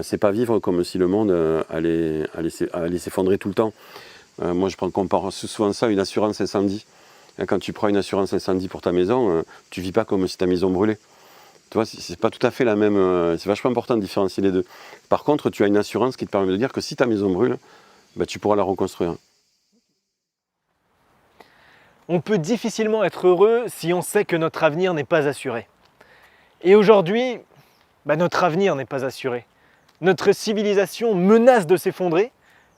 c'est pas vivre comme si le monde allait s'effondrer tout le temps. Moi, je compare souvent ça à une assurance incendie. Quand tu prends une assurance incendie pour ta maison, tu vis pas comme si ta maison brûlait. Tu vois, c'est pas tout à fait la même. C'est vachement important de différencier les deux. Par contre, tu as une assurance qui te permet de dire que si ta maison brûle, bah, tu pourras la reconstruire. On peut difficilement être heureux si on sait que notre avenir n'est pas assuré. Et aujourd'hui, notre avenir n'est pas assuré. Notre civilisation menace de s'effondrer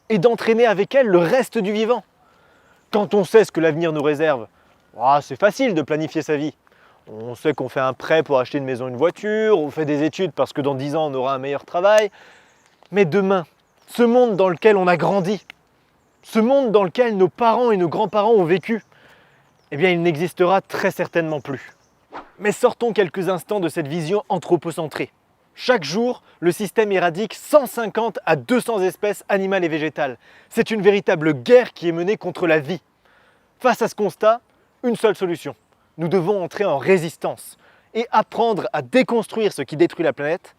et d'entraîner avec elle le reste du vivant. Quand on sait ce que l'avenir nous réserve, c'est facile de planifier sa vie. On sait qu'on fait un prêt pour acheter une maison, une voiture, on fait des études parce que dans 10 ans on aura un meilleur travail. Mais demain, ce monde dans lequel on a grandi, ce monde dans lequel nos parents et nos grands-parents ont vécu, eh bien il n'existera très certainement plus. Mais sortons quelques instants de cette vision anthropocentrée. Chaque jour, le système éradique 150 à 200 espèces animales et végétales. C'est une véritable guerre qui est menée contre la vie. Face à ce constat, une seule solution. Nous devons entrer en résistance et apprendre à déconstruire ce qui détruit la planète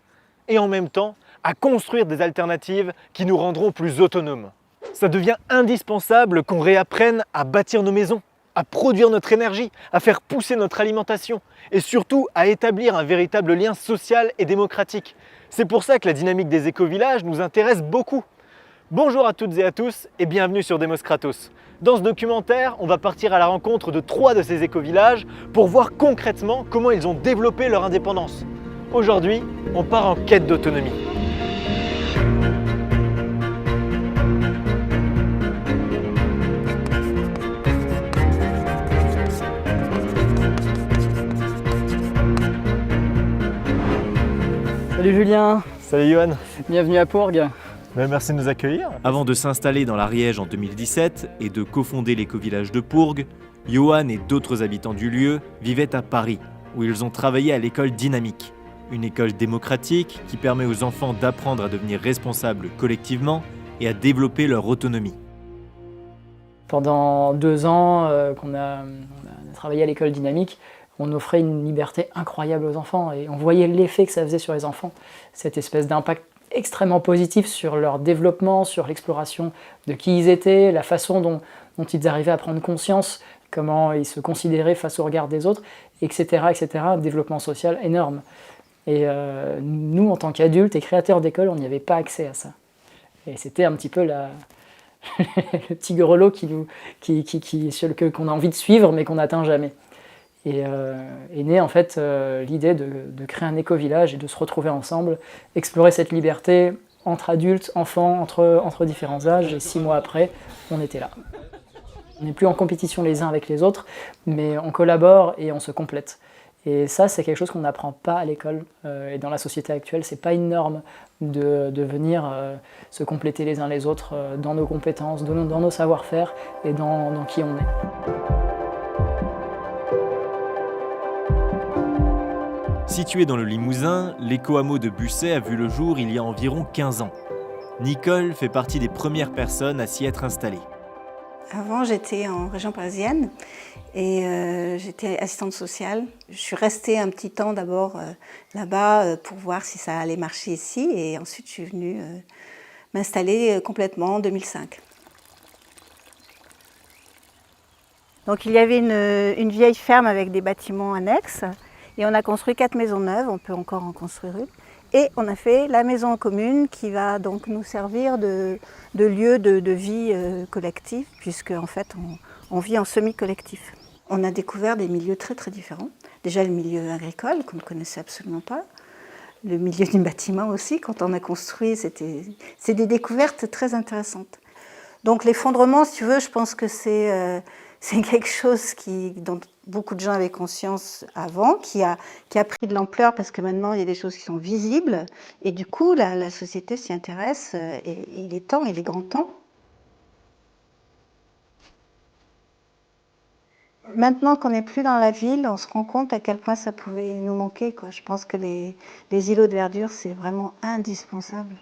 et en même temps à construire des alternatives qui nous rendront plus autonomes. Ça devient indispensable qu'on réapprenne à bâtir nos maisons, à produire notre énergie, à faire pousser notre alimentation et surtout à établir un véritable lien social et démocratique. C'est pour ça que la dynamique des éco-villages nous intéresse beaucoup. Bonjour à toutes et à tous et bienvenue sur Demos Kratos. Dans ce documentaire, on va partir à la rencontre de 3 de ces éco-villages pour voir concrètement comment ils ont développé leur indépendance. Aujourd'hui, on part en quête d'autonomie. Salut Julien, Salut Johan. bienvenue à Pourgues. Merci de nous accueillir. Avant de s'installer dans l'Ariège en 2017 et de cofonder l'éco-village de Pourgues, Johan et d'autres habitants du lieu vivaient à Paris, où ils ont travaillé à l'école Dynamique, une école démocratique qui permet aux enfants d'apprendre à devenir responsables collectivement et à développer leur autonomie. Pendant 2 ans qu'on a travaillé à l'école Dynamique, on offrait une liberté incroyable aux enfants et on voyait l'effet que ça faisait sur les enfants, cette espèce d'impact extrêmement positif sur leur développement, sur l'exploration de qui ils étaient, la façon dont ils arrivaient à prendre conscience, comment ils se considéraient face au regard des autres, etc. etc. Un développement social énorme. Et nous, en tant qu'adultes et créateurs d'école, on n'y avait pas accès à ça. Et c'était un petit peu le petit grelot qu'on a envie de suivre, mais qu'on n'atteint jamais. Et est née en fait l'idée de créer un éco-village et de se retrouver ensemble, explorer cette liberté entre adultes, enfants, entre différents âges, et 6 mois après, on était là. On n'est plus en compétition les uns avec les autres, mais on collabore et on se complète. Et ça, c'est quelque chose qu'on n'apprend pas à l'école. Et dans la société actuelle, c'est pas une norme de venir se compléter les uns les autres dans nos compétences, dans nos savoir-faire et dans qui on est. Situé dans le Limousin, l'éco-hameau de Busset a vu le jour il y a environ 15 ans. Nicole fait partie des premières personnes à s'y être installée. Avant, j'étais en région parisienne et j'étais assistante sociale. Je suis restée un petit temps d'abord là-bas pour voir si ça allait marcher ici et ensuite je suis venue m'installer complètement en 2005. Donc il y avait une vieille ferme avec des bâtiments annexes. Et on a construit 4 maisons neuves, on peut encore en construire une. Et on a fait la maison en commune qui va donc nous servir de lieu de vie collective, puisque en fait on vit en semi-collectif. On a découvert des milieux très très différents. Déjà le milieu agricole qu'on ne connaissait absolument pas. Le milieu du bâtiment aussi, quand on a construit, c'est des découvertes très intéressantes. Donc l'effondrement, si tu veux, je pense que c'est quelque chose dont beaucoup de gens avaient conscience avant, qui a pris de l'ampleur parce que maintenant il y a des choses qui sont visibles et du coup la société s'y intéresse et il est temps, il est grand temps. Maintenant qu'on n'est plus dans la ville, on se rend compte à quel point ça pouvait nous manquer, quoi. Je pense que les îlots de verdure, c'est vraiment indispensable.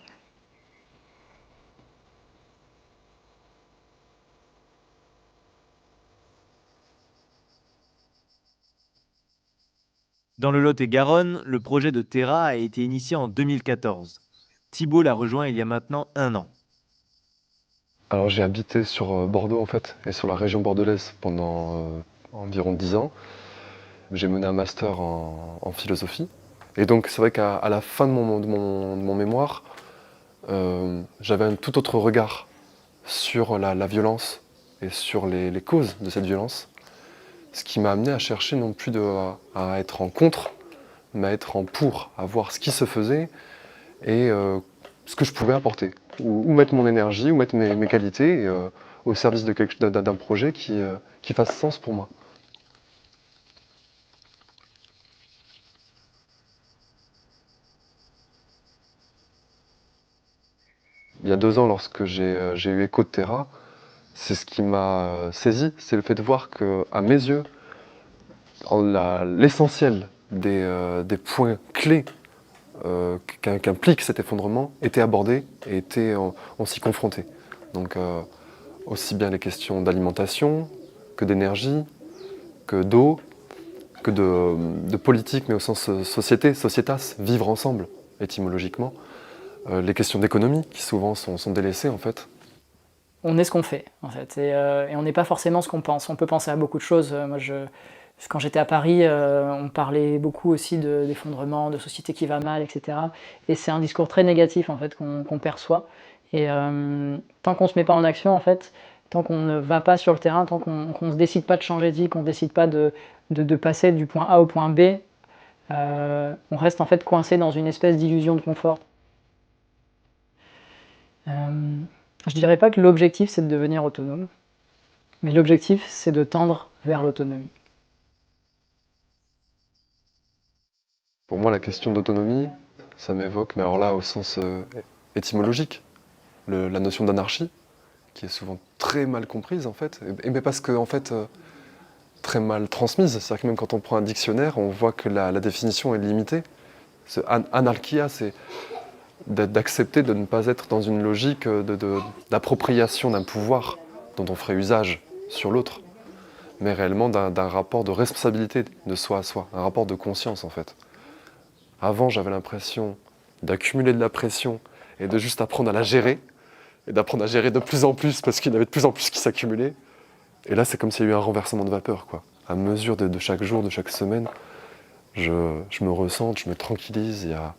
Dans le Lot-et-Garonne, le projet de Terra a été initié en 2014. Thibault l'a rejoint il y a maintenant 1 an. Alors j'ai habité sur Bordeaux en fait, et sur la région bordelaise pendant environ 10 ans. J'ai mené un master en philosophie. Et donc c'est vrai qu'à la fin de mon mémoire, j'avais un tout autre regard sur la violence et sur les causes de cette violence. Ce qui m'a amené à chercher non plus à être en contre, mais à être en pour, à voir ce qui se faisait et ce que je pouvais apporter. Où mettre mon énergie, où mettre mes qualités au service d'un projet qui fasse sens pour moi. Il y a 2 ans, lorsque j'ai eu écho de Terra, c'est ce qui m'a saisi, c'est le fait de voir qu'à mes yeux, l'essentiel des points clés qu'implique cet effondrement était abordé et on s'y confrontait. Donc aussi bien les questions d'alimentation, que d'énergie, que d'eau, que de politique, mais au sens société, societas, vivre ensemble, étymologiquement. Les questions d'économie, qui souvent sont délaissées en fait. On est ce qu'on fait, en fait, et on n'est pas forcément ce qu'on pense. On peut penser à beaucoup de choses. Quand j'étais à Paris, on parlait beaucoup aussi d'effondrement, de société qui va mal, etc. Et c'est un discours très négatif en fait qu'on perçoit. Et tant qu'on ne se met pas en action, en fait, tant qu'on ne va pas sur le terrain, tant qu'on ne se décide pas de changer de vie, qu'on ne décide pas de passer du point A au point B, on reste en fait coincé dans une espèce d'illusion de confort. Je dirais pas que l'objectif c'est de devenir autonome, mais l'objectif c'est de tendre vers l'autonomie. Pour moi, la question d'autonomie, ça m'évoque, mais alors là, au sens étymologique, la notion d'anarchie, qui est souvent très mal comprise en fait, mais parce que en fait, très mal transmise. C'est-à-dire que même quand on prend un dictionnaire, on voit que la définition est limitée. Anarchia, c'est d'accepter de ne pas être dans une logique d'appropriation d'un pouvoir dont on ferait usage sur l'autre, mais réellement d'un rapport de responsabilité de soi à soi, un rapport de conscience en fait. Avant, j'avais l'impression d'accumuler de la pression et de juste apprendre à la gérer, et d'apprendre à gérer de plus en plus parce qu'il y avait de plus en plus qui s'accumulait. Et là, c'est comme s'il y a eu un renversement de vapeur, quoi. À mesure de chaque jour, de chaque semaine, je me ressens, je me tranquillise, il y a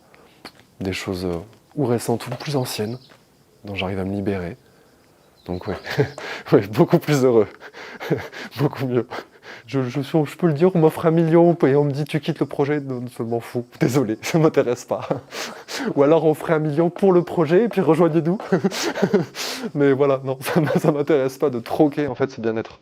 des choses ou récentes ou plus anciennes dont j'arrive à me libérer. Donc ouais, ouais, beaucoup plus heureux, beaucoup mieux. Je peux le dire, on m'offre 1 million et on me dit tu quittes le projet, non, je m'en fous, désolé, ça m'intéresse pas. Ou alors on ferait 1 million pour le projet et puis rejoignez-nous. Mais voilà, non, ça m'intéresse pas de troquer en fait ce bien-être.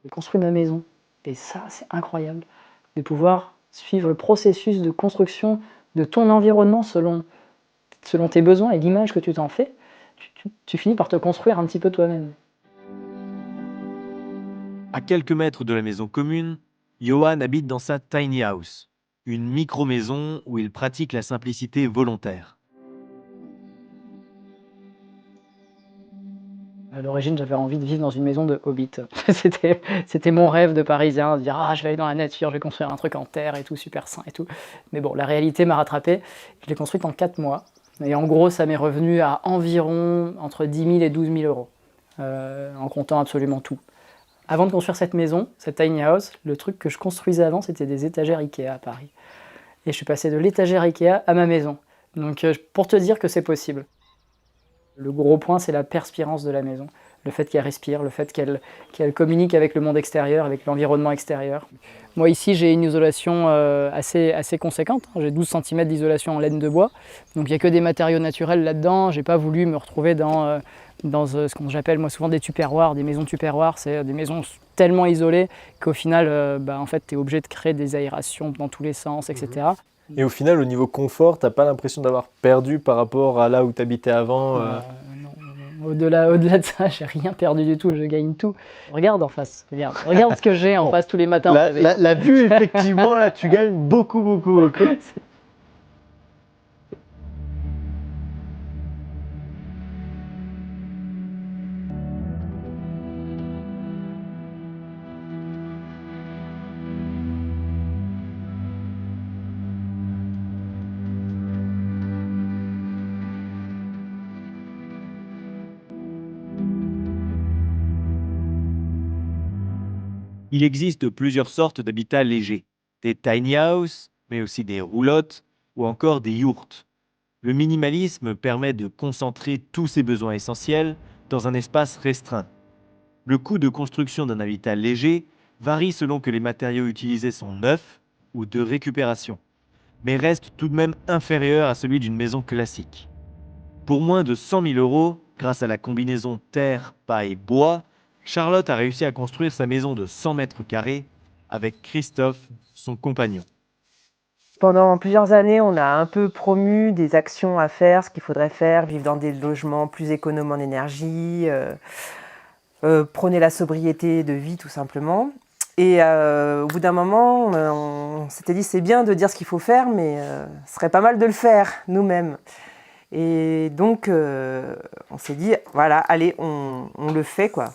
J'ai construit ma maison, et ça c'est incroyable, de pouvoir suivre le processus de construction de ton environnement selon tes besoins et l'image que tu t'en fais. Tu finis par te construire un petit peu toi-même. À quelques mètres de la maison commune, Johan habite dans sa tiny house, une micro-maison où il pratique la simplicité volontaire. À l'origine, j'avais envie de vivre dans une maison de hobbit. C'était mon rêve de parisien, de dire « Ah, je vais aller dans la nature, je vais construire un truc en terre et tout, super sain et tout. » Mais bon, la réalité m'a rattrapé. Je l'ai construite en 4 mois. Et en gros, ça m'est revenu à environ entre 10 000 et 12 000 euros, en comptant absolument tout. Avant de construire cette maison, cette tiny house, le truc que je construisais avant, c'était des étagères Ikea à Paris. Et je suis passé de l'étagère Ikea à ma maison. Donc pour te dire que c'est possible. Le gros point, c'est la perspirance de la maison. Le fait qu'elle respire, le fait qu'elle communique avec le monde extérieur, avec l'environnement extérieur. Moi ici, j'ai une isolation assez conséquente. J'ai 12 cm d'isolation en laine de bois. Donc il n'y a que des matériaux naturels là-dedans. J'ai pas voulu me retrouver dans ce qu'on j'appelle moi souvent des tupperwares, des maisons tupperwares. C'est des maisons tellement isolées qu'au final, en fait, tu es obligé de créer des aérations dans tous les sens, etc. Et au final, au niveau confort, t'as pas l'impression d'avoir perdu par rapport à là où t'habitais avant Non. Au-delà de ça, j'ai rien perdu du tout, je gagne tout. Regarde en face, regarde ce que j'ai en face tous les matins. La vue, effectivement, là, tu gagnes beaucoup. Il existe plusieurs sortes d'habitats légers, des tiny houses, mais aussi des roulottes ou encore des yurts. Le minimalisme permet de concentrer tous ses besoins essentiels dans un espace restreint. Le coût de construction d'un habitat léger varie selon que les matériaux utilisés sont neufs ou de récupération, mais reste tout de même inférieur à celui d'une maison classique. Pour moins de 100 000 €, grâce à la combinaison terre, paille, bois, Charlotte a réussi à construire sa maison de 100 mètres carrés avec Christophe, son compagnon. Pendant plusieurs années, on a un peu promu des actions à faire, ce qu'il faudrait faire, vivre dans des logements plus économes en énergie, prôner la sobriété de vie tout simplement. Et au bout d'un moment, on s'était dit c'est bien de dire ce qu'il faut faire, mais ce serait pas mal de le faire nous-mêmes. Et donc on s'est dit voilà, allez, on le fait quoi.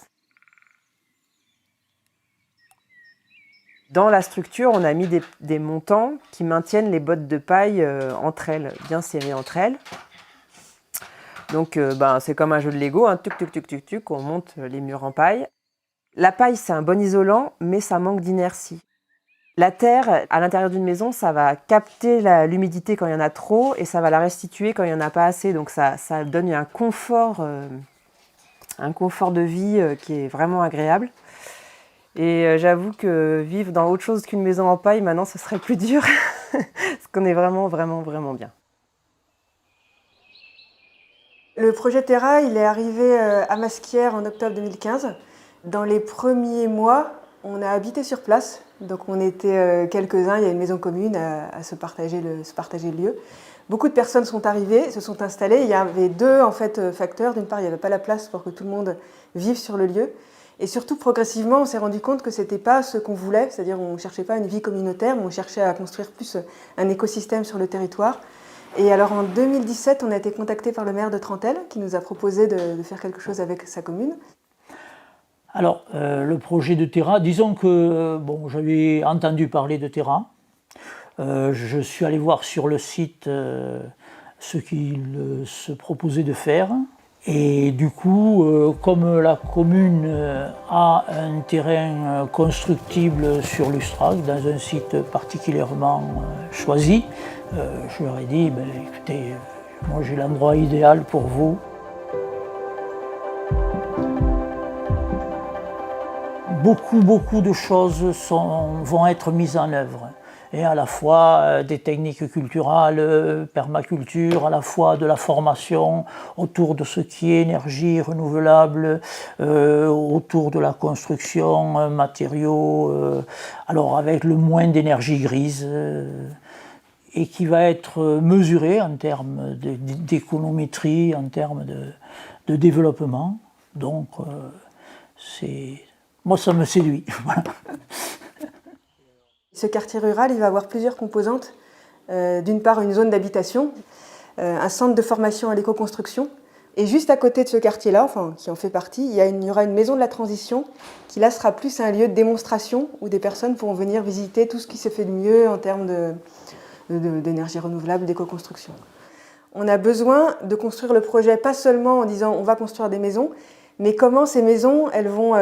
Dans la structure, on a mis des montants qui maintiennent les bottes de paille entre elles, bien serrées entre elles. Donc c'est comme un jeu de Lego, hein, tuc, tuc, tuc, tuc, tuc, on monte les murs en paille. La paille, c'est un bon isolant, mais ça manque d'inertie. La terre, à l'intérieur d'une maison, ça va capter l'humidité quand il y en a trop et ça va la restituer quand il n'y en a pas assez. Donc ça donne un confort de vie qui est vraiment agréable. Et j'avoue que vivre dans autre chose qu'une maison en paille, maintenant, ce serait plus dur. Parce qu'on est vraiment, vraiment, vraiment bien. Le projet Terra, il est arrivé à Masquières en octobre 2015. Dans les premiers mois, on a habité sur place. Donc on était quelques-uns, il y a une maison commune à se partager le lieu. Beaucoup de personnes sont arrivées, se sont installées. Il y avait deux facteurs. D'une part, il n'y avait pas la place pour que tout le monde vive sur le lieu. Et surtout, progressivement, on s'est rendu compte que ce n'était pas ce qu'on voulait, c'est-à-dire on ne cherchait pas une vie communautaire, mais on cherchait à construire plus un écosystème sur le territoire. Et alors en 2017, on a été contacté par le maire de Trentelle, qui nous a proposé de faire quelque chose avec sa commune. Alors, le projet de Terra, disons que j'avais entendu parler de Terra. Je suis allé voir sur le site ce qu'il se proposait de faire. Et du coup, comme la commune a un terrain constructible sur l'Ustrac, dans un site particulièrement choisi, je leur ai dit, écoutez, moi j'ai l'endroit idéal pour vous. Beaucoup de choses vont être mises en œuvre. Et à la fois des techniques culturelles, permaculture, à la fois de la formation autour de ce qui est énergie renouvelable, autour de la construction, matériaux, alors avec le moins d'énergie grise, et qui va être mesuré en termes d'économétrie, en termes de développement. Donc, moi ça me séduit. Voilà. Ce quartier rural, il va avoir plusieurs composantes. D'une part, une zone d'habitation, un centre de formation à l'éco-construction. Et juste à côté de ce quartier-là, qui en fait partie, il y aura une maison de la transition qui là sera plus un lieu de démonstration où des personnes pourront venir visiter tout ce qui se fait de mieux en termes d'énergie renouvelable, d'éco-construction. On a besoin de construire le projet pas seulement en disant on va construire des maisons, mais comment ces maisons elles vont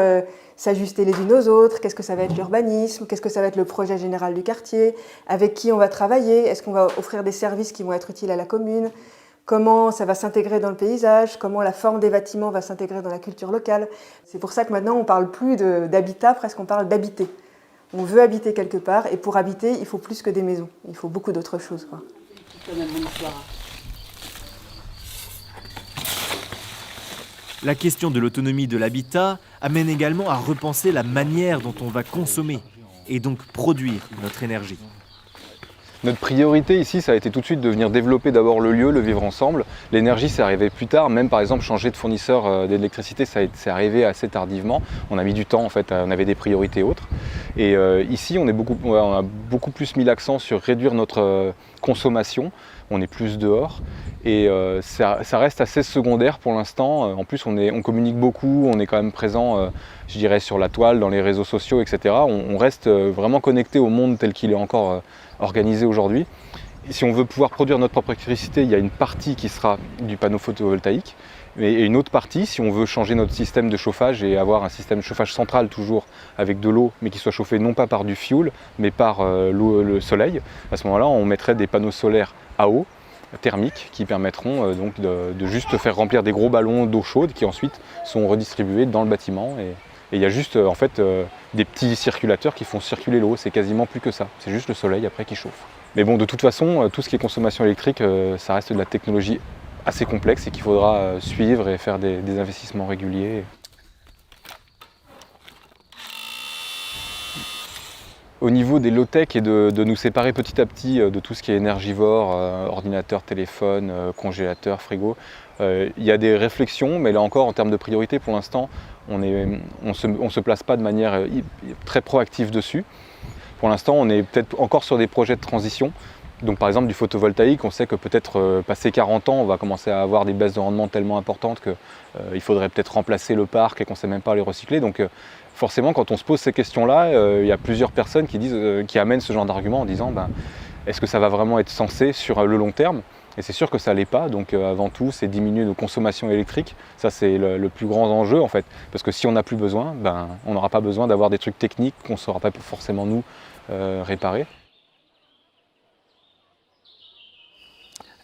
s'ajuster les unes aux autres, qu'est-ce que ça va être l'urbanisme, qu'est-ce que ça va être le projet général du quartier, avec qui on va travailler, est-ce qu'on va offrir des services qui vont être utiles à la commune, comment ça va s'intégrer dans le paysage, comment la forme des bâtiments va s'intégrer dans la culture locale. C'est pour ça que maintenant on ne parle plus d'habitat, presque on parle d'habiter. On veut habiter quelque part et pour habiter il faut plus que des maisons, il faut beaucoup d'autres choses, quoi. La question de l'autonomie de l'habitat amène également à repenser la manière dont on va consommer et donc produire notre énergie. Notre priorité ici, ça a été tout de suite de venir développer d'abord le lieu, le vivre ensemble. L'énergie, c'est arrivé plus tard. Même par exemple, changer de fournisseur d'électricité, c'est arrivé assez tardivement. On a mis du temps en fait, on avait des priorités autres. Et ici, on a beaucoup plus mis l'accent sur réduire notre consommation. On est plus dehors. Et ça reste assez secondaire pour l'instant. En plus, on communique beaucoup, on est quand même présent, je dirais, sur la toile, dans les réseaux sociaux, etc. On reste vraiment connecté au monde tel qu'il est encore organisé aujourd'hui. Si on veut pouvoir produire notre propre électricité, il y a une partie qui sera du panneau photovoltaïque, et une autre partie, si on veut changer notre système de chauffage et avoir un système de chauffage central toujours avec de l'eau, mais qui soit chauffé non pas par du fioul, mais par le soleil, à ce moment-là, on mettrait des panneaux solaires à eau, thermiques, qui permettront donc de juste faire remplir des gros ballons d'eau chaude qui ensuite sont redistribués dans le bâtiment. Et il y a juste en fait des petits circulateurs qui font circuler l'eau, c'est quasiment plus que ça, c'est juste le soleil après qui chauffe. Mais bon, de toute façon, tout ce qui est consommation électrique, ça reste de la technologie assez complexe et qu'il faudra suivre et faire des investissements réguliers. Au niveau des low-tech et de nous séparer petit à petit de tout ce qui est énergivore, ordinateur, téléphone, congélateur, frigo, il y a des réflexions, mais là encore, en termes de priorité, pour l'instant, on se place pas de manière très proactive dessus. Pour l'instant, on est peut-être encore sur des projets de transition. Donc par exemple du photovoltaïque, on sait que peut-être passé 40 ans, on va commencer à avoir des baisses de rendement tellement importantes qu'il faudrait peut-être remplacer le parc et qu'on ne sait même pas les recycler. Donc forcément, quand on se pose ces questions-là, il y a plusieurs personnes qui amènent ce genre d'argument en disant est-ce que ça va vraiment être sensé sur le long terme? Et c'est sûr que ça ne l'est pas, donc avant tout, c'est diminuer nos consommations électriques. Ça, c'est le plus grand enjeu en fait. Parce que si on n'a plus besoin, on n'aura pas besoin d'avoir des trucs techniques qu'on ne saura pas forcément nous réparer.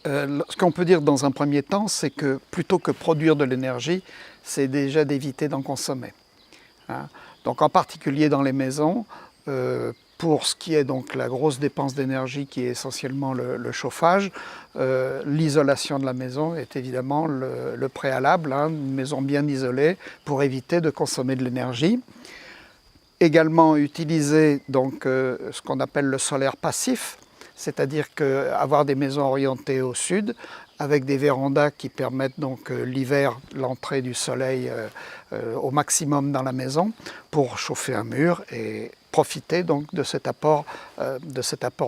Ce qu'on peut dire dans un premier temps, c'est que plutôt que produire de l'énergie, c'est déjà d'éviter d'en consommer. Donc en particulier dans les maisons, pour ce qui est donc la grosse dépense d'énergie qui est essentiellement le chauffage, l'isolation de la maison est évidemment le préalable, une maison bien isolée pour éviter de consommer de l'énergie. Également utiliser donc ce qu'on appelle le solaire passif, c'est-à-dire avoir des maisons orientées au sud, avec des vérandas qui permettent donc l'hiver l'entrée du soleil au maximum dans la maison pour chauffer un mur et profiter donc de cet apport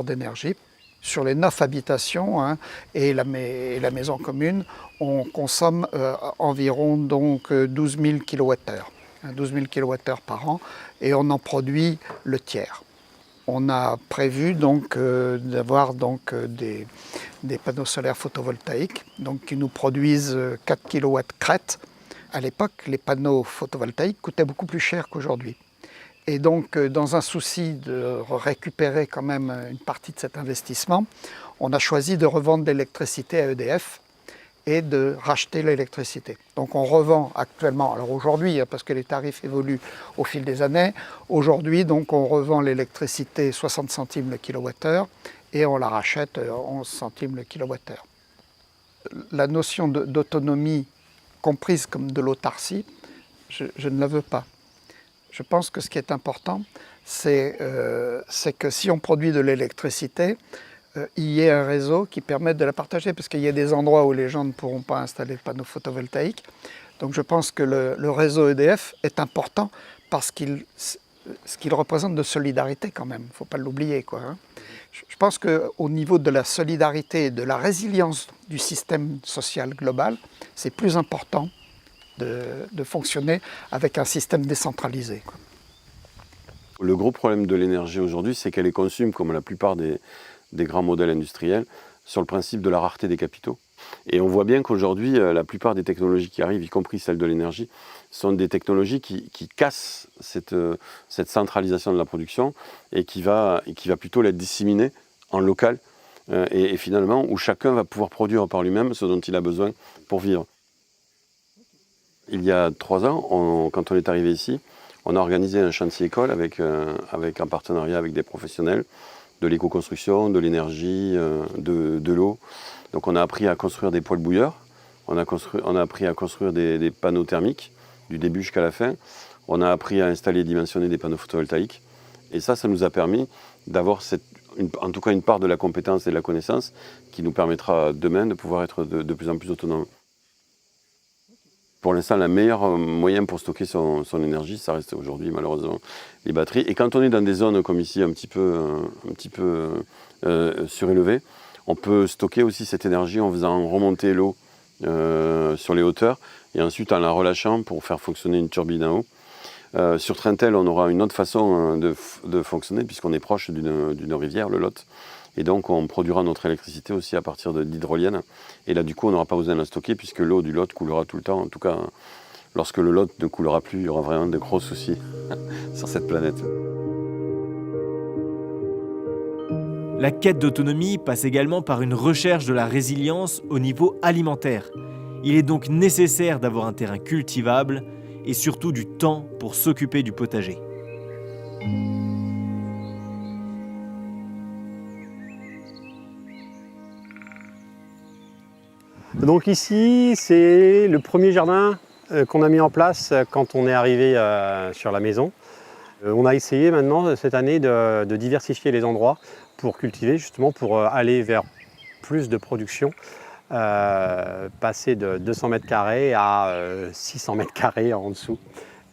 d'énergie. Sur les 9 habitations et la maison commune, on consomme environ donc 12 000 kWh, 12 000 kWh par an, et on en produit le tiers. On a prévu donc d'avoir donc des panneaux solaires photovoltaïques donc, qui nous produisent 4 kW crête. À l'époque, les panneaux photovoltaïques coûtaient beaucoup plus cher qu'aujourd'hui. Et donc, dans un souci de récupérer quand même une partie de cet investissement, on a choisi de revendre l'électricité à EDF et de racheter l'électricité. Donc on revend actuellement, alors aujourd'hui, parce que les tarifs évoluent au fil des années, aujourd'hui donc on revend l'électricité 60 centimes le kilowattheure et on la rachète 11 centimes le kilowattheure. La notion d'autonomie comprise comme de l'autarcie, je ne la veux pas. Je pense que ce qui est important, c'est que si on produit de l'électricité, il y ait un réseau qui permette de la partager, parce qu'il y a des endroits où les gens ne pourront pas installer de panneaux photovoltaïques. Donc je pense que le réseau EDF est important parce ce qu'il représente de solidarité quand même, il ne faut pas l'oublier. Je pense qu'au niveau de la solidarité et de la résilience du système social global, c'est plus important de fonctionner avec un système décentralisé. Le gros problème de l'énergie aujourd'hui, c'est qu'elle est conçue, comme la plupart des grands modèles industriels, sur le principe de la rareté des capitaux. Et on voit bien qu'aujourd'hui, la plupart des technologies qui arrivent, y compris celles de l'énergie, sont des technologies qui cassent cette centralisation de la production et qui va plutôt la disséminer en local et finalement où chacun va pouvoir produire par lui-même ce dont il a besoin pour vivre. Il y a 3 ans, quand on est arrivé ici, on a organisé un chantier école avec un partenariat avec des professionnels de l'éco-construction, de l'énergie, de l'eau. Donc on a appris à construire des poêles bouilleurs, on a appris à construire des panneaux thermiques du début jusqu'à la fin, on a appris à installer et dimensionner des panneaux photovoltaïques. Et ça nous a permis d'avoir en tout cas une part de la compétence et de la connaissance qui nous permettra demain de pouvoir être de plus en plus autonome. Pour l'instant, le meilleur moyen pour stocker son énergie, ça reste aujourd'hui malheureusement les batteries. Et quand on est dans des zones comme ici un petit peu surélevées, on peut stocker aussi cette énergie en faisant remonter l'eau sur les hauteurs et ensuite en la relâchant pour faire fonctionner une turbine en haut. Sur Trintel, on aura une autre façon de fonctionner puisqu'on est proche d'une rivière, le Lot. Et donc on produira notre électricité aussi à partir d'hydroliennes. Et là du coup on n'aura pas besoin de la stocker puisque l'eau du Lot coulera tout le temps. En tout cas, lorsque le Lot ne coulera plus, il y aura vraiment de gros soucis sur cette planète. La quête d'autonomie passe également par une recherche de la résilience au niveau alimentaire. Il est donc nécessaire d'avoir un terrain cultivable et surtout du temps pour s'occuper du potager. Donc ici, c'est le premier jardin qu'on a mis en place quand on est arrivé sur la maison. On a essayé maintenant cette année de diversifier les endroits pour cultiver, justement pour aller vers plus de production, passer de 200 mètres carrés à 600 mètres carrés en dessous.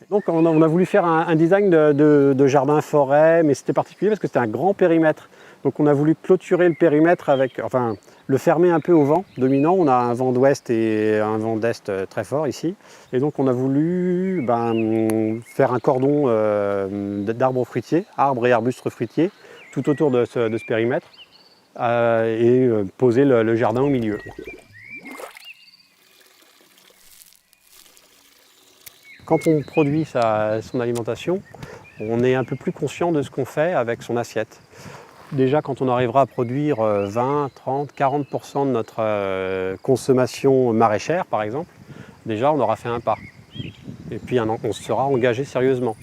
Donc on a voulu faire un design de jardin forêt, mais c'était particulier parce que c'était un grand périmètre. Donc on a voulu clôturer le périmètre avec, enfin le fermer un peu au vent dominant. On a un vent d'ouest et un vent d'est très fort ici. Et donc on a voulu faire un cordon d'arbres fruitiers, arbres et arbustes fruitiers, tout autour de ce périmètre et poser le jardin au milieu. Quand on produit son alimentation, on est un peu plus conscient de ce qu'on fait avec son assiette. Déjà, quand on arrivera à produire 20, 30, 40% de notre consommation maraîchère, par exemple, déjà on aura fait un pas. Et puis on se sera engagé sérieusement.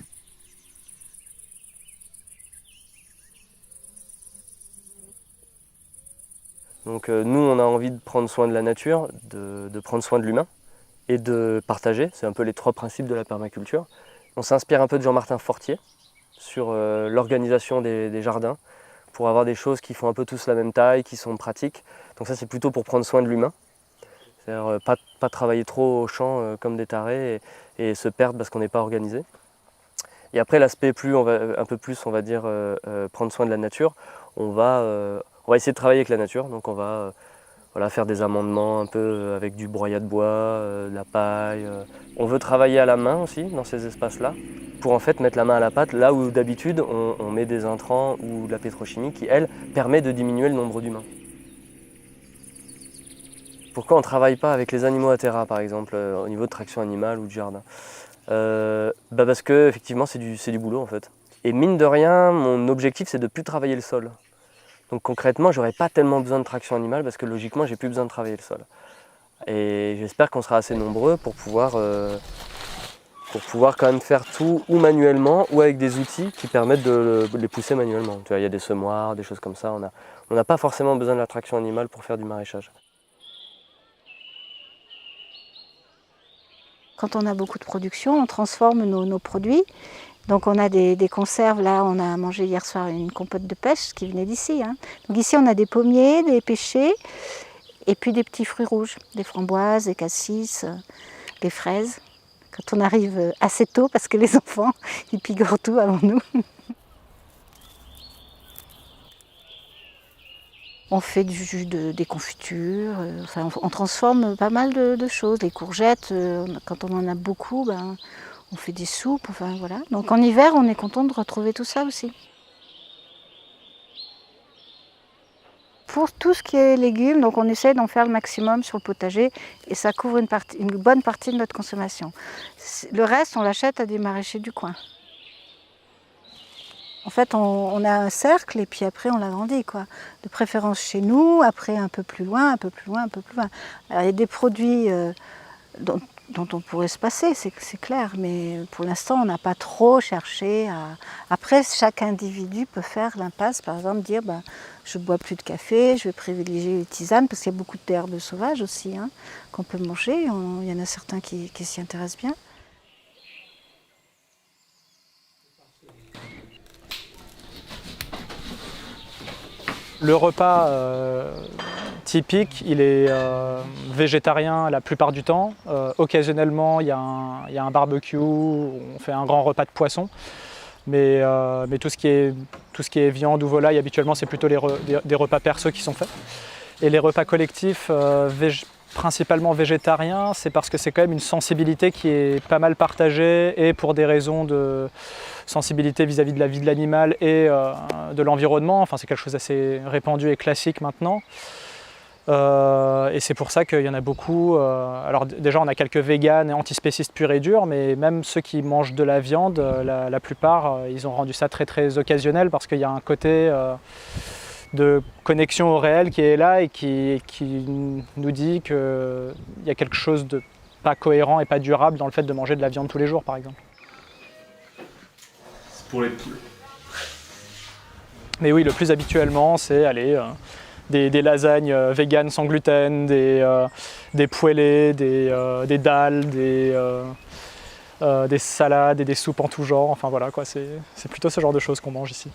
Donc nous, on a envie de prendre soin de la nature, de prendre soin de l'humain et de partager. C'est un peu les 3 principes de la permaculture. On s'inspire un peu de Jean-Martin Fortier sur l'organisation des jardins, pour avoir des choses qui font un peu tous la même taille, qui sont pratiques. Donc ça, c'est plutôt pour prendre soin de l'humain. C'est-à-dire pas travailler trop au champ comme des tarés et se perdre parce qu'on n'est pas organisé. Et après, l'aspect un peu plus, on va dire, prendre soin de la nature, on va essayer de travailler avec la nature. Donc on va faire des amendements un peu avec du broyat de bois, de la paille. On veut travailler à la main aussi dans ces espaces-là, pour en fait mettre la main à la pâte, là où d'habitude on met des intrants ou de la pétrochimie qui, elle, permet de diminuer le nombre d'humains. Pourquoi on ne travaille pas avec les animaux à terra, par exemple, au niveau de traction animale ou de jardin? Parce que effectivement c'est du boulot en fait. Et mine de rien, mon objectif c'est de ne plus travailler le sol. Donc concrètement, j'aurais pas tellement besoin de traction animale parce que logiquement, j'ai plus besoin de travailler le sol. Et j'espère qu'on sera assez nombreux pour pouvoir quand même faire tout ou manuellement ou avec des outils qui permettent de les pousser manuellement. Tu vois, il y a des semoirs, des choses comme ça. On n'a pas forcément besoin de la traction animale pour faire du maraîchage. Quand on a beaucoup de production, on transforme nos produits. Donc on a des conserves, là on a mangé hier soir une compote de pêche qui venait d'ici. Donc ici on a des pommiers, des pêchers et puis des petits fruits rouges, des framboises, des cassis, des fraises. Quand on arrive assez tôt parce que les enfants ils picorent tout avant nous. On fait du jus des confitures, on transforme pas mal de choses. Les courgettes, quand on en a beaucoup, on fait des soupes, voilà. Donc en hiver, on est content de retrouver tout ça aussi. Pour tout ce qui est légumes, donc on essaie d'en faire le maximum sur le potager et ça couvre une bonne partie de notre consommation. Le reste, on l'achète à des maraîchers du coin. En fait, on a un cercle et puis après on l'agrandit, quoi. De préférence chez nous, après un peu plus loin, un peu plus loin, un peu plus loin. Alors il y a des produits dont on pourrait se passer, c'est clair, mais pour l'instant on n'a pas trop cherché à... Après, chaque individu peut faire l'impasse, par exemple dire je ne bois plus de café, je vais privilégier les tisanes, parce qu'il y a beaucoup d'herbes sauvages aussi qu'on peut manger, il y en a certains qui s'y intéressent bien. Le repas typique, il est végétarien la plupart du temps. Occasionnellement, il y a un barbecue, on fait un grand repas de poisson. Mais tout ce qui est viande ou volaille, habituellement, c'est plutôt des repas perceux qui sont faits. Et les repas collectifs principalement végétarien, c'est parce que c'est quand même une sensibilité qui est pas mal partagée, et pour des raisons de sensibilité vis-à-vis de la vie de l'animal et de l'environnement. Enfin, c'est quelque chose d'assez répandu et classique maintenant. Et c'est pour ça qu'il y en a beaucoup. Alors déjà, on a quelques véganes et antispécistes purs et durs, mais même ceux qui mangent de la viande, la plupart, ils ont rendu ça très très occasionnel, parce qu'il y a un côté de connexion au réel qui est là et qui nous dit qu'il y a quelque chose de pas cohérent et pas durable dans le fait de manger de la viande tous les jours, par exemple. C'est pour les poules. Mais oui, le plus habituellement, c'est des lasagnes véganes sans gluten, des poêlés, des dalles, des salades et des soupes en tout genre. Enfin voilà, quoi, c'est plutôt ce genre de choses qu'on mange ici.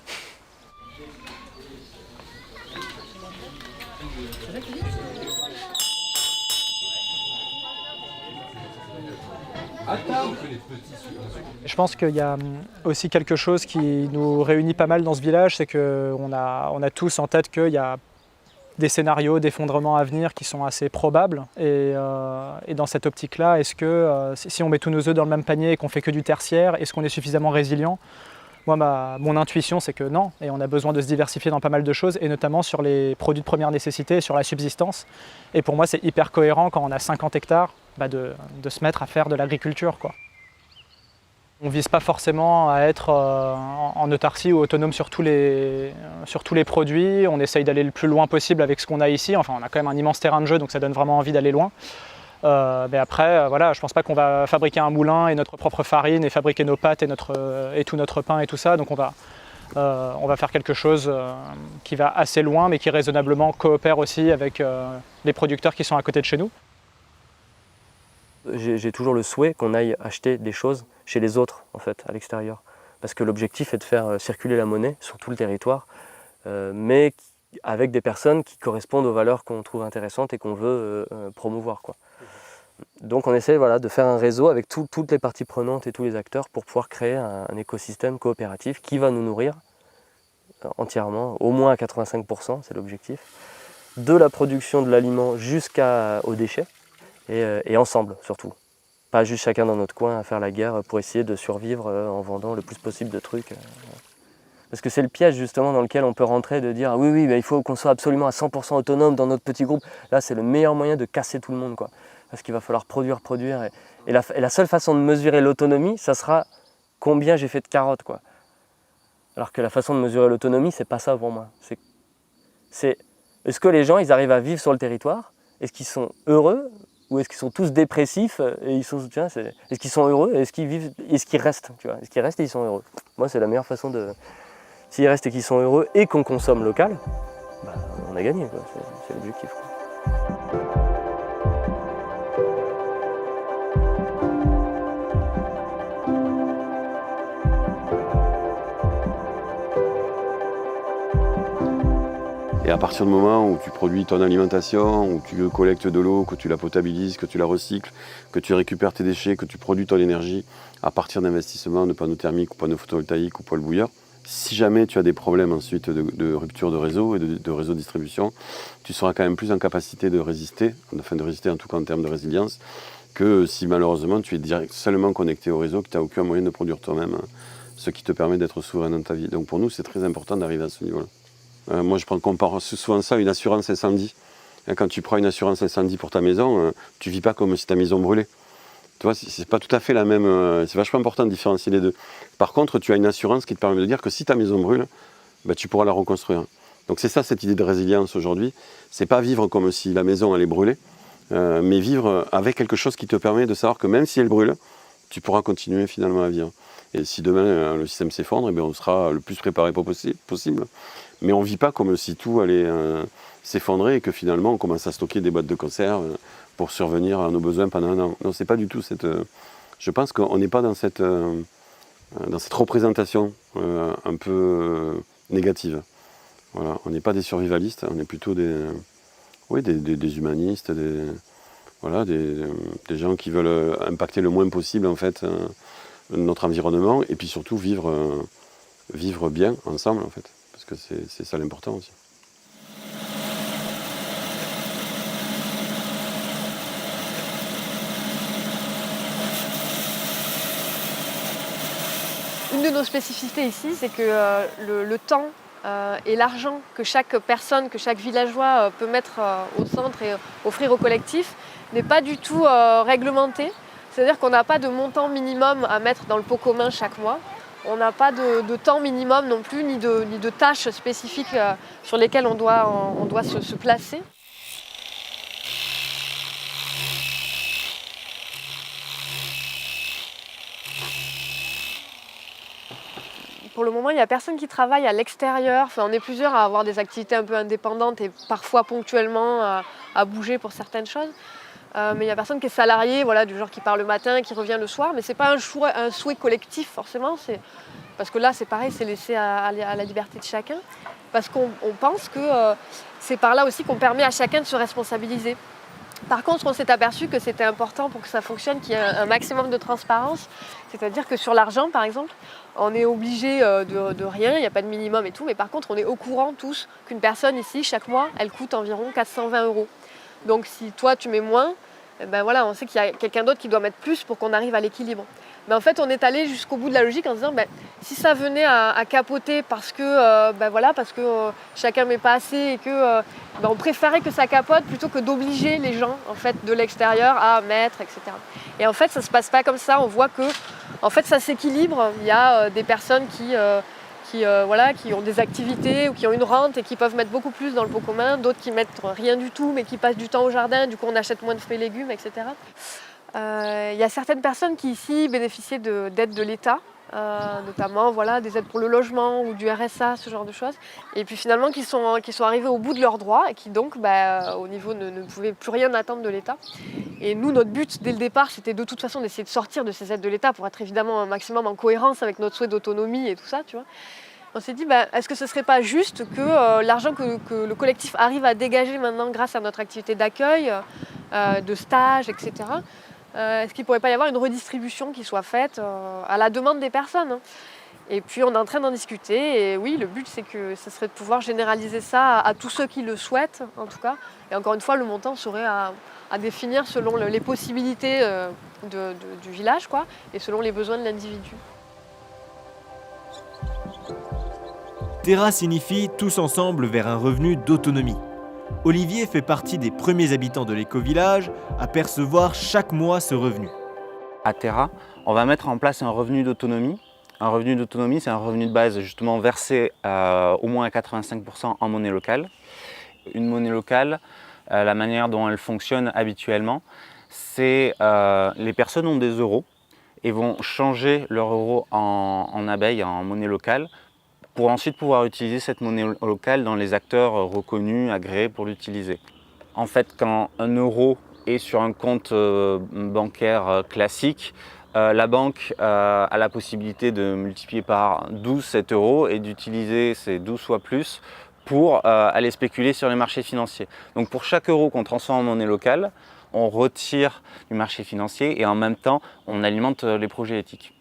Je pense qu'il y a aussi quelque chose qui nous réunit pas mal dans ce village, c'est qu'on a tous en tête qu'il y a des scénarios d'effondrement à venir qui sont assez probables. Et dans cette optique-là, est-ce que si on met tous nos œufs dans le même panier et qu'on fait que du tertiaire, est-ce qu'on est suffisamment résilient ? Moi, mon intuition, c'est que non, et on a besoin de se diversifier dans pas mal de choses, et notamment sur les produits de première nécessité et sur la subsistance. Et pour moi, c'est hyper cohérent, quand on a 50 hectares, de se mettre à faire de l'agriculture, quoi. On ne vise pas forcément à être en autarcie ou autonome sur tous les produits. On essaye d'aller le plus loin possible avec ce qu'on a ici. Enfin, on a quand même un immense terrain de jeu, donc ça donne vraiment envie d'aller loin. Mais après, voilà, je ne pense pas qu'on va fabriquer un moulin et notre propre farine et fabriquer nos pâtes et tout notre pain et tout ça. Donc on va faire quelque chose qui va assez loin, mais qui raisonnablement coopère aussi avec les producteurs qui sont à côté de chez nous. J'ai toujours le souhait qu'on aille acheter des choses chez les autres, en fait, à l'extérieur. Parce que l'objectif est de faire circuler la monnaie sur tout le territoire, mais avec des personnes qui correspondent aux valeurs qu'on trouve intéressantes et qu'on veut promouvoir, quoi. Donc on essaie, voilà, de faire un réseau avec toutes les parties prenantes et tous les acteurs pour pouvoir créer un écosystème coopératif qui va nous nourrir entièrement, au moins à 85%, c'est l'objectif, de la production de l'aliment jusqu'aux déchets, et ensemble surtout. Pas juste chacun dans notre coin à faire la guerre pour essayer de survivre en vendant le plus possible de trucs. Parce que c'est le piège justement dans lequel on peut rentrer, de dire oui, il faut qu'on soit absolument à 100% autonome dans notre petit groupe. Là, c'est le meilleur moyen de casser tout le monde, quoi. Parce qu'il va falloir produire. Et la seule façon de mesurer l'autonomie, ça sera combien j'ai fait de carottes, quoi. Alors que la façon de mesurer l'autonomie, c'est pas ça pour moi. Est-ce que les gens, ils arrivent à vivre sur le territoire? Est-ce qu'ils sont heureux? Ou est-ce qu'ils sont tous dépressifs et est-ce qu'ils sont heureux et est-ce qu'ils restent, tu vois? Est-ce qu'ils restent et ils sont heureux? Moi, c'est la meilleure façon de... S'ils restent et qu'ils sont heureux et qu'on consomme local, on a gagné, quoi. C'est l'objectif, quoi. Et à partir du moment où tu produis ton alimentation, où tu collectes de l'eau, que tu la potabilises, que tu la recycles, que tu récupères tes déchets, que tu produis ton énergie à partir d'investissements de panneaux thermiques ou panneaux photovoltaïques ou poêle bouilleur, si jamais tu as des problèmes ensuite de rupture de réseau et de réseau de distribution, tu seras quand même plus en capacité de résister, enfin de résister en tout cas en termes de résilience, que si malheureusement tu es seulement connecté au réseau, que tu n'as aucun moyen de produire toi-même, ce qui te permet d'être souverain dans ta vie. Donc pour nous, c'est très important d'arriver à ce niveau-là. Moi, je compare souvent ça à une assurance incendie. Quand tu prends une assurance incendie pour ta maison, tu ne vis pas comme si ta maison brûlait. Tu vois, c'est pas tout à fait la même. C'est vachement important de différencier les deux. Par contre, tu as une assurance qui te permet de dire que si ta maison brûle, tu pourras la reconstruire. Donc c'est ça, cette idée de résilience aujourd'hui. C'est pas vivre comme si la maison allait brûler, mais vivre avec quelque chose qui te permet de savoir que même si elle brûle, tu pourras continuer finalement à vivre. Et si demain le système s'effondre, on sera le plus préparé possible. Mais on ne vit pas comme si tout allait s'effondrer et que finalement on commence à stocker des boîtes de conserve pour survenir à nos besoins pendant un an. Non, c'est pas du tout cette... je pense qu'on n'est pas dans cette représentation un peu négative. Voilà, on n'est pas des survivalistes, on est plutôt des humanistes, des gens qui veulent impacter le moins possible en fait notre environnement et puis surtout vivre bien ensemble en fait. Parce que c'est ça l'important aussi. une de nos spécificités ici, c'est que le temps et l'argent que chaque personne, que chaque villageois peut mettre au centre et offrir au collectif n'est pas du tout réglementé. C'est-à-dire qu'on n'a pas de montant minimum à mettre dans le pot commun chaque mois. On n'a pas de temps minimum non plus, ni de tâches spécifiques sur lesquelles on doit se placer. Pour le moment, il n'y a personne qui travaille à l'extérieur. Enfin, on est plusieurs à avoir des activités un peu indépendantes et parfois ponctuellement à bouger pour certaines choses. Mais il n'y a personne qui est salarié, voilà, du genre qui part le matin, qui revient le soir. Mais ce n'est pas un souhait collectif forcément. Parce que là, c'est pareil, c'est laissé à la liberté de chacun. Parce qu'on pense que c'est par là aussi qu'on permet à chacun de se responsabiliser. Par contre, on s'est aperçu que c'était important pour que ça fonctionne, qu'il y ait un maximum de transparence. C'est-à-dire que sur l'argent, par exemple, on est obligé de rien, il n'y a pas de minimum et tout. Mais par contre, on est au courant tous qu'une personne ici, chaque mois, elle coûte environ 420 €. Donc si toi, tu mets moins, ben voilà, on sait qu'il y a quelqu'un d'autre qui doit mettre plus pour qu'on arrive à l'équilibre. Mais en fait, on est allé jusqu'au bout de la logique en se disant, si ça venait à capoter parce que, chacun ne met pas assez et que on préférait que ça capote plutôt que d'obliger les gens en fait, de l'extérieur à mettre, etc. Et en fait, ça ne se passe pas comme ça. On voit que en fait, ça s'équilibre. Il y a des personnes qui ont des activités ou qui ont une rente et qui peuvent mettre beaucoup plus dans le pot commun, d'autres qui mettent rien du tout mais qui passent du temps au jardin, du coup on achète moins de fruits et légumes, etc. Il y a certaines personnes qui ici bénéficiaient d'aides de l'État, notamment des aides pour le logement ou du RSA, ce genre de choses, et puis finalement qui sont arrivés au bout de leurs droits et qui donc au niveau ne pouvaient plus rien attendre de l'État. Et nous, notre but dès le départ, c'était de toute façon d'essayer de sortir de ces aides de l'État pour être évidemment un maximum en cohérence avec notre souhait d'autonomie et tout ça, tu vois. On s'est dit, est-ce que ce ne serait pas juste que l'argent que le collectif arrive à dégager maintenant grâce à notre activité d'accueil, de stage, etc., est-ce qu'il ne pourrait pas y avoir une redistribution qui soit faite à la demande des personnes, hein. Et puis on est en train d'en discuter et oui, le but c'est que ce serait de pouvoir généraliser ça à tous ceux qui le souhaitent en tout cas. Et encore une fois, le montant serait à définir selon les possibilités du village quoi, et selon les besoins de l'individu. Terra signifie tous ensemble vers un revenu d'autonomie. Olivier fait partie des premiers habitants de l'éco-village à percevoir chaque mois ce revenu. À Terra, on va mettre en place un revenu d'autonomie. Un revenu d'autonomie, c'est un revenu de base justement versé au moins à 85% en monnaie locale. Une monnaie locale, la manière dont elle fonctionne habituellement, c'est les personnes ont des euros et vont changer leur euro en abeilles, en monnaie locale, pour ensuite pouvoir utiliser cette monnaie locale dans les acteurs reconnus, agréés pour l'utiliser. En fait, quand un euro est sur un compte bancaire classique, la banque a la possibilité de multiplier par 12 cet euro et d'utiliser ces 12 fois plus pour aller spéculer sur les marchés financiers. Donc pour chaque euro qu'on transforme en monnaie locale, on retire du marché financier et en même temps, on alimente les projets éthiques.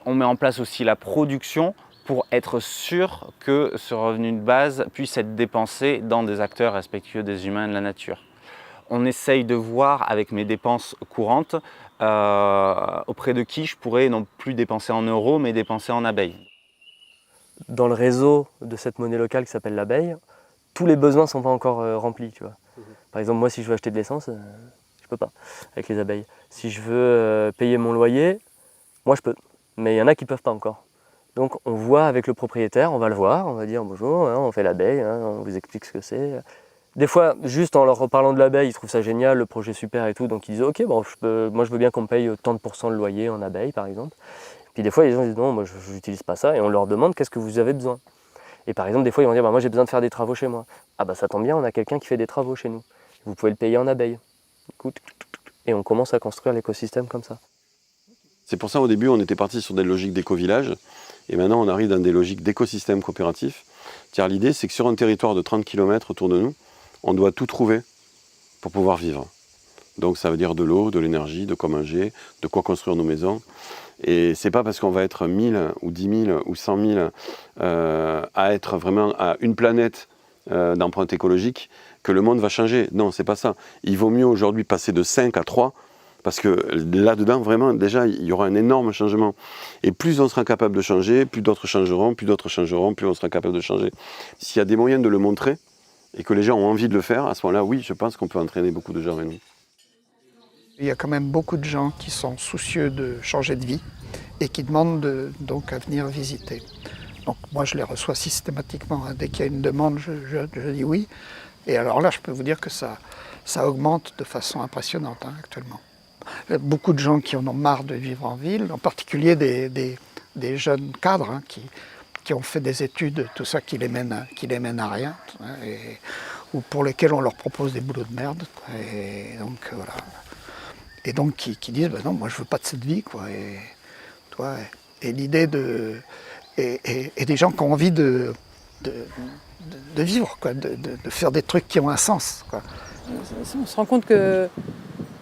On met en place aussi la production pour être sûr que ce revenu de base puisse être dépensé dans des acteurs respectueux des humains et de la nature. On essaye de voir avec mes dépenses courantes auprès de qui je pourrais non plus dépenser en euros mais dépenser en abeilles. Dans le réseau de cette monnaie locale qui s'appelle l'abeille, tous les besoins ne sont pas encore remplis. Tu vois. Par exemple, moi si je veux acheter de l'essence, je ne peux pas avec les abeilles. Si je veux payer mon loyer, moi je peux, mais il y en a qui ne peuvent pas encore. Donc on voit avec le propriétaire, on va le voir, on va dire bonjour, hein, on fait l'abeille, hein, on vous explique ce que c'est. Des fois, juste en leur reparlant de l'abeille, ils trouvent ça génial, le projet super et tout, donc ils disent ok, bon, moi je veux bien qu'on me paye tant de % de loyer en abeille par exemple. Puis des fois les gens disent non, moi je n'utilise pas ça, et on leur demande qu'est-ce que vous avez besoin. Et par exemple, des fois ils vont dire moi j'ai besoin de faire des travaux chez moi. Ah bah ça tombe bien, on a quelqu'un qui fait des travaux chez nous. Vous pouvez le payer en abeille. Et on commence à construire l'écosystème comme ça. C'est pour ça au début on était parti sur des logiques d'éco-village. Et maintenant, on arrive dans des logiques d'écosystème coopératif. Car l'idée, c'est que sur un territoire de 30 km autour de nous, on doit tout trouver pour pouvoir vivre. Donc ça veut dire de l'eau, de l'énergie, de quoi manger, de quoi construire nos maisons. Et c'est pas parce qu'on va être 1000 ou 10 000 ou 100 000 à être vraiment à une planète d'empreinte écologique que le monde va changer. Non, c'est pas ça. Il vaut mieux aujourd'hui passer de 5 à 3 Parce que là-dedans, vraiment, déjà, il y aura un énorme changement. Et plus on sera capable de changer, plus d'autres changeront, plus on sera capable de changer. S'il y a des moyens de le montrer, et que les gens ont envie de le faire, à ce moment-là, oui, je pense qu'on peut entraîner beaucoup de gens avec nous. Il y a quand même beaucoup de gens qui sont soucieux de changer de vie et qui demandent donc à venir visiter. Donc moi, je les reçois systématiquement. Dès qu'il y a une demande, je dis oui. Et alors là, je peux vous dire que ça augmente de façon impressionnante actuellement. Il y a beaucoup de gens qui en ont marre de vivre en ville, en particulier des jeunes cadres qui ont fait des études, tout ça qui les mène à rien, ou pour lesquels on leur propose des boulots de merde. Et donc voilà. Et donc qui disent non, moi je veux pas de cette vie, quoi. Et l'idée et des gens qui ont envie de vivre, quoi, de faire des trucs qui ont un sens, quoi. On se rend compte que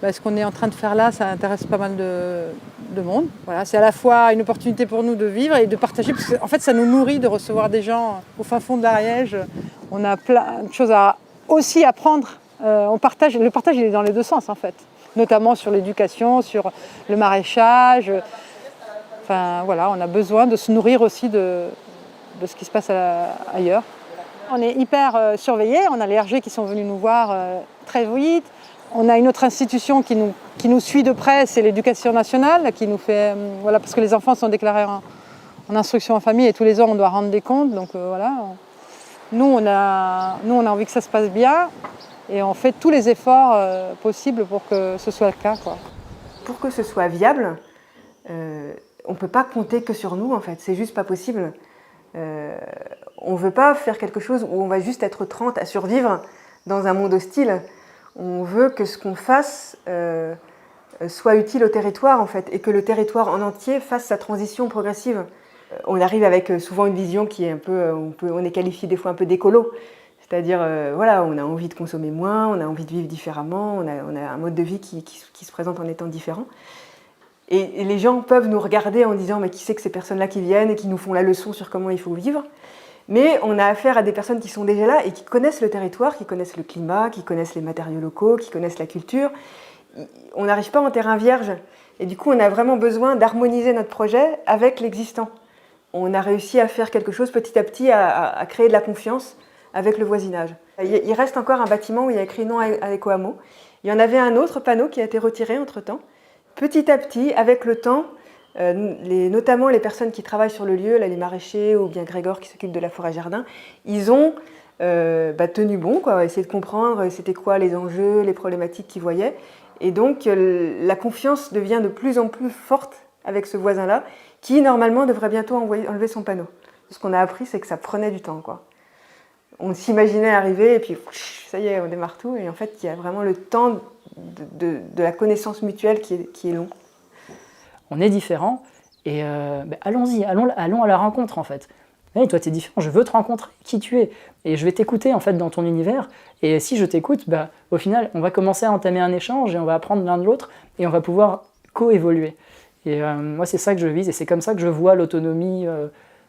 ce qu'on est en train de faire là, ça intéresse pas mal de monde. Voilà, c'est à la fois une opportunité pour nous de vivre et de partager, parce qu'en fait ça nous nourrit de recevoir des gens au fin fond de l'Ariège. On a plein de choses à aussi apprendre. Le partage il est dans les deux sens en fait, notamment sur l'éducation, sur le maraîchage. Enfin voilà, on a besoin de se nourrir aussi de ce qui se passe ailleurs. On est hyper surveillés, on a les RG qui sont venus nous voir très vite. On a une autre institution qui nous suit de près, c'est l'éducation nationale, qui nous fait, voilà, parce que les enfants sont déclarés en instruction en famille et tous les ans on doit rendre des comptes. Donc voilà, nous on a envie que ça se passe bien et on fait tous les efforts possibles pour que ce soit le cas, quoi. Pour que ce soit viable, on ne peut pas compter que sur nous en fait, c'est juste pas possible. On ne veut pas faire quelque chose où on va juste être 30 à survivre dans un monde hostile. On veut que ce qu'on fasse soit utile au territoire en fait, et que le territoire en entier fasse sa transition progressive. On arrive avec souvent une vision qui est un peu, on est qualifié des fois un peu d'écolo. C'est-à-dire, voilà, on a envie de consommer moins, on a envie de vivre différemment, on a un mode de vie qui se présente en étant différent. Et les gens peuvent nous regarder en disant « mais qui c'est que ces personnes-là qui viennent et qui nous font la leçon sur comment il faut vivre ?» Mais on a affaire à des personnes qui sont déjà là et qui connaissent le territoire, qui connaissent le climat, qui connaissent les matériaux locaux, qui connaissent la culture. On n'arrive pas en terrain vierge. Et du coup, on a vraiment besoin d'harmoniser notre projet avec l'existant. On a réussi à faire quelque chose petit à petit, à créer de la confiance avec le voisinage. Il reste encore un bâtiment où il y a écrit « non à l'éco-hameau ». Il y en avait un autre panneau qui a été retiré entre-temps. Petit à petit, avec le temps, notamment les personnes qui travaillent sur le lieu, là, les maraîchers ou bien Grégor qui s'occupe de la forêt-jardin, ils ont tenu bon, quoi, essayé de comprendre c'était quoi les enjeux, les problématiques qu'ils voyaient. Et donc la confiance devient de plus en plus forte avec ce voisin-là, qui normalement devrait bientôt enlever son panneau. Ce qu'on a appris, c'est que ça prenait du temps, quoi. On s'imaginait arriver et puis ça y est, on démarre tout. Et en fait, il y a vraiment le temps de la connaissance mutuelle qui est long. On est différents et allons-y, allons à la rencontre en fait. Hey, toi tu es différent, je veux te rencontrer, qui tu es. Et je vais t'écouter en fait dans ton univers. Et si je t'écoute, au final, on va commencer à entamer un échange et on va apprendre l'un de l'autre et on va pouvoir coévoluer. Et moi c'est ça que je vise et c'est comme ça que je vois l'autonomie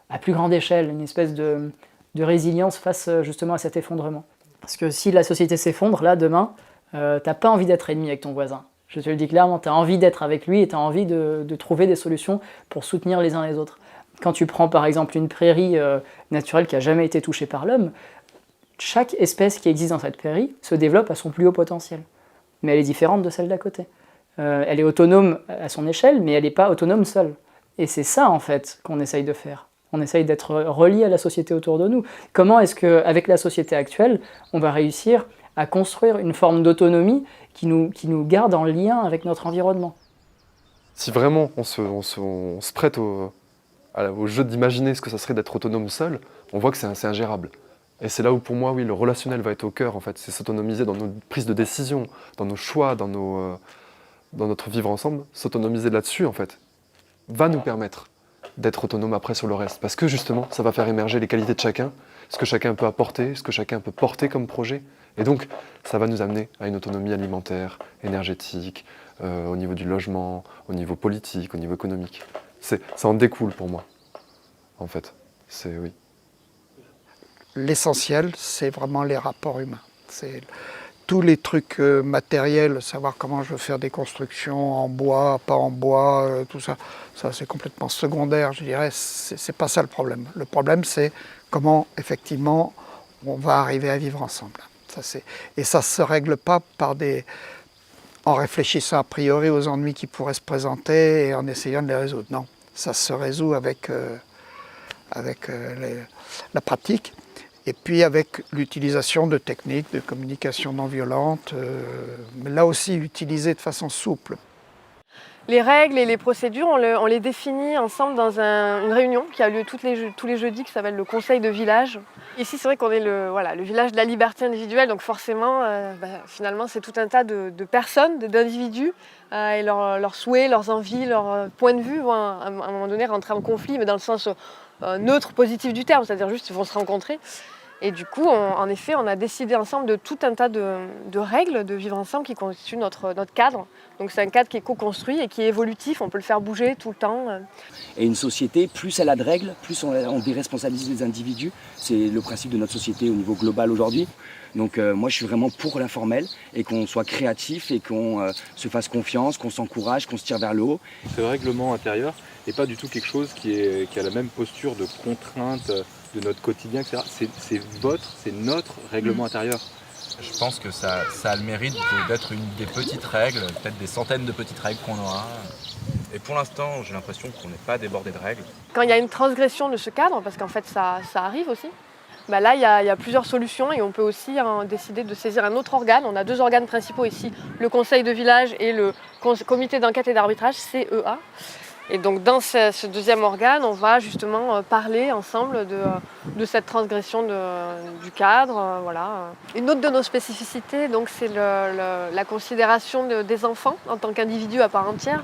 à plus grande échelle, une espèce de résilience face justement à cet effondrement. Parce que si la société s'effondre, là, demain, t'as pas envie d'être ennemi avec ton voisin. Je te le dis clairement, tu as envie d'être avec lui et tu as envie de trouver des solutions pour soutenir les uns les autres. Quand tu prends par exemple une prairie naturelle qui n'a jamais été touchée par l'homme, chaque espèce qui existe dans cette prairie se développe à son plus haut potentiel. Mais elle est différente de celle d'à côté. Elle est autonome à son échelle, mais elle n'est pas autonome seule. Et c'est ça en fait qu'on essaye de faire. On essaye d'être relié à la société autour de nous. Comment est-ce qu'avec la société actuelle, on va réussir à construire une forme d'autonomie qui nous garde en lien avec notre environnement? Si vraiment on se prête au jeu d'imaginer ce que ça serait d'être autonome seul, on voit que c'est ingérable. Et c'est là où pour moi, oui, le relationnel va être au cœur, en fait. C'est s'autonomiser dans nos prises de décision, dans nos choix, dans notre vivre ensemble. S'autonomiser là-dessus, en fait, va nous permettre d'être autonome après sur le reste. Parce que justement, ça va faire émerger les qualités de chacun, ce que chacun peut apporter, ce que chacun peut porter comme projet. Et donc, ça va nous amener à une autonomie alimentaire, énergétique, au niveau du logement, au niveau politique, au niveau économique. Ça en découle pour moi, en fait. Oui. L'essentiel, c'est vraiment les rapports humains. tous les trucs matériels, savoir comment je veux faire des constructions en bois, pas en bois, tout ça, ça c'est complètement secondaire, je dirais, c'est pas ça le problème. Le problème c'est comment effectivement on va arriver à vivre ensemble. Et ça ne se règle pas en réfléchissant a priori aux ennuis qui pourraient se présenter et en essayant de les résoudre. Non, ça se résout avec la pratique. Et puis avec l'utilisation de techniques de communication non violente, mais là aussi utilisées de façon souple. Les règles et les procédures, on les définit ensemble dans une réunion qui a lieu tous les jeudis, qui s'appelle le conseil de village. Ici, c'est vrai qu'on est le village de la liberté individuelle, donc forcément, finalement, c'est tout un tas de personnes, d'individus, et leurs souhaits, leurs envies, leurs points de vue vont à un moment donné rentrer en conflit, mais dans le sens neutre, positif du terme, c'est-à-dire juste ils vont se rencontrer. Et du coup, en effet, on a décidé ensemble de tout un tas de règles de vivre ensemble qui constituent notre cadre. Donc c'est un cadre qui est co-construit et qui est évolutif, on peut le faire bouger tout le temps. Et une société, plus elle a de règles, plus on déresponsabilise les individus. C'est le principe de notre société au niveau global aujourd'hui. Donc moi je suis vraiment pour l'informel et qu'on soit créatif et qu'on se fasse confiance, qu'on s'encourage, qu'on se tire vers le haut. Ce règlement intérieur n'est pas du tout quelque chose qui a la même posture de contrainte de notre quotidien, etc. C'est notre règlement intérieur. Je pense que ça a le mérite d'être une des petites règles, peut-être des centaines de petites règles qu'on aura. Et pour l'instant, j'ai l'impression qu'on n'est pas débordé de règles. Quand il y a une transgression de ce cadre, parce qu'en fait ça arrive aussi, là il y a plusieurs solutions et on peut aussi décider de saisir un autre organe. On a deux organes principaux ici, le conseil de village et le comité d'enquête et d'arbitrage, CEA. Et donc dans ce deuxième organe, on va justement parler ensemble de cette transgression du cadre. Voilà. Une autre de nos spécificités, donc, c'est la considération des enfants en tant qu'individus à part entière.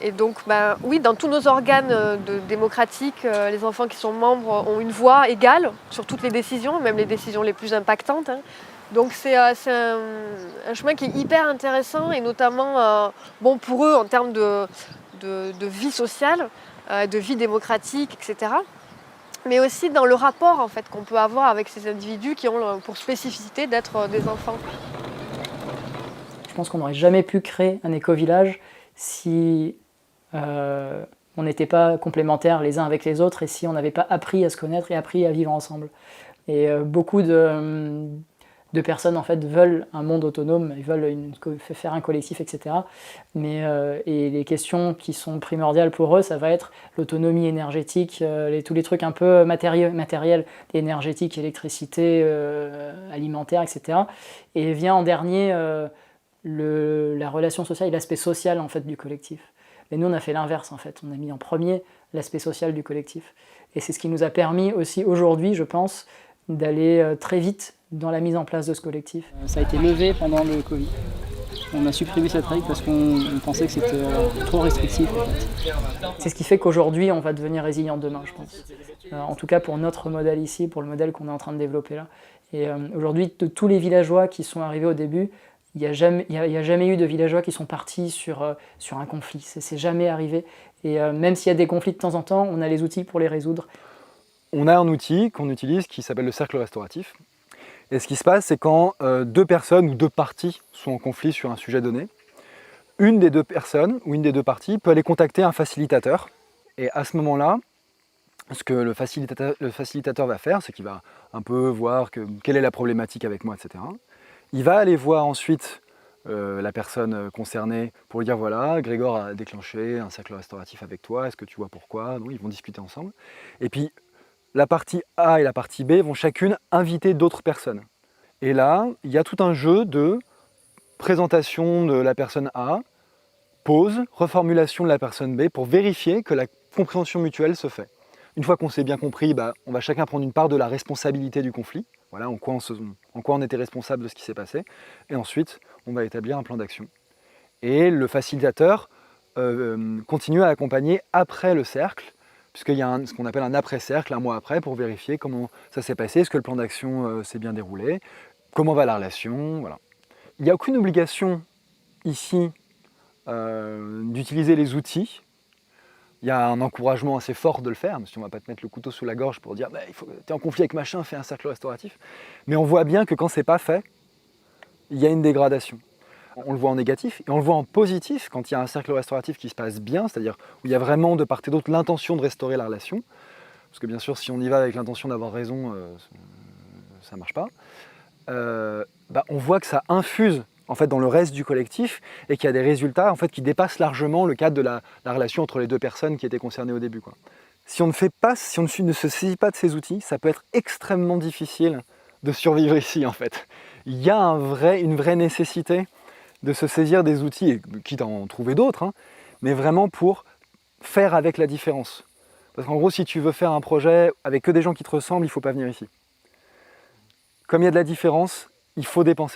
Et donc, oui, dans tous nos organes démocratiques, les enfants qui sont membres ont une voix égale sur toutes les décisions, même les décisions les plus impactantes. Donc c'est un chemin qui est hyper intéressant et notamment bon pour eux en termes de vie sociale, de vie démocratique, etc. Mais aussi dans le rapport en fait, qu'on peut avoir avec ces individus qui ont pour spécificité d'être des enfants. Je pense qu'on n'aurait jamais pu créer un éco-village si on n'était pas complémentaires les uns avec les autres et si on n'avait pas appris à se connaître et appris à vivre ensemble. Et beaucoup de personnes en fait veulent un monde autonome, ils veulent faire un collectif, etc. Et les questions qui sont primordiales pour eux, ça va être l'autonomie énergétique, tous les trucs un peu matériels, énergétique, électricité, alimentaire, etc. Et vient en dernier la relation sociale et l'aspect social en fait du collectif. Et nous on a fait l'inverse en fait, on a mis en premier l'aspect social du collectif. Et c'est ce qui nous a permis aussi aujourd'hui, je pense, d'aller très vite dans la mise en place de ce collectif. Ça a été levé pendant le Covid. On a supprimé cette règle parce qu'on pensait que c'était trop restrictif. En fait. C'est ce qui fait qu'aujourd'hui, on va devenir résilient demain, je pense. En tout cas pour notre modèle ici, pour le modèle qu'on est en train de développer là. Et aujourd'hui, de tous les villageois qui sont arrivés au début, il n'y a jamais eu de villageois qui sont partis sur un conflit. C'est jamais arrivé. Et même s'il y a des conflits de temps en temps, on a les outils pour les résoudre. On a un outil qu'on utilise qui s'appelle le cercle restauratif. Et ce qui se passe, c'est quand deux personnes ou deux parties sont en conflit sur un sujet donné, une des deux personnes ou une des deux parties peut aller contacter un facilitateur. Et à ce moment-là, ce que le facilitateur va faire, c'est qu'il va un peu voir quelle est la problématique avec moi, etc. Il va aller voir ensuite la personne concernée pour lui dire voilà, Grégor a déclenché un cercle restauratif avec toi, est-ce que tu vois pourquoi? Donc, ils vont discuter ensemble. Et puis, la partie A et la partie B vont chacune inviter d'autres personnes. Et là, il y a tout un jeu de présentation de la personne A, pause, reformulation de la personne B pour vérifier que la compréhension mutuelle se fait. Une fois qu'on s'est bien compris, on va chacun prendre une part de la responsabilité du conflit, voilà, en quoi on était responsable de ce qui s'est passé, et ensuite on va établir un plan d'action. Et le facilitateur continue à accompagner après le cercle, puisqu'il y a ce qu'on appelle un après-cercle, un mois après, pour vérifier comment ça s'est passé, est-ce que le plan d'action s'est bien déroulé, comment va la relation, voilà. Il n'y a aucune obligation ici d'utiliser les outils. Il y a un encouragement assez fort de le faire, parce qu'on ne va pas te mettre le couteau sous la gorge pour dire tu es en conflit avec machin, fais un cercle restauratif. Mais on voit bien que quand ce n'est pas fait, il y a une dégradation. On le voit en négatif et on le voit en positif quand il y a un cercle restauratif qui se passe bien, c'est-à-dire où il y a vraiment de part et d'autre l'intention de restaurer la relation. Parce que bien sûr, si on y va avec l'intention d'avoir raison, ça ne marche pas. On voit que ça infuse en fait, dans le reste du collectif et qu'il y a des résultats en fait, qui dépassent largement le cadre de la relation entre les deux personnes qui étaient concernées au début, quoi. Si on ne se saisit pas de ces outils, ça peut être extrêmement difficile de survivre ici en fait. Il y a une vraie nécessité de se saisir des outils, et quitte à en trouver d'autres, hein, mais vraiment pour faire avec la différence. Parce qu'en gros, si tu veux faire un projet avec que des gens qui te ressemblent, il ne faut pas venir ici. Comme il y a de la différence, il faut dépenser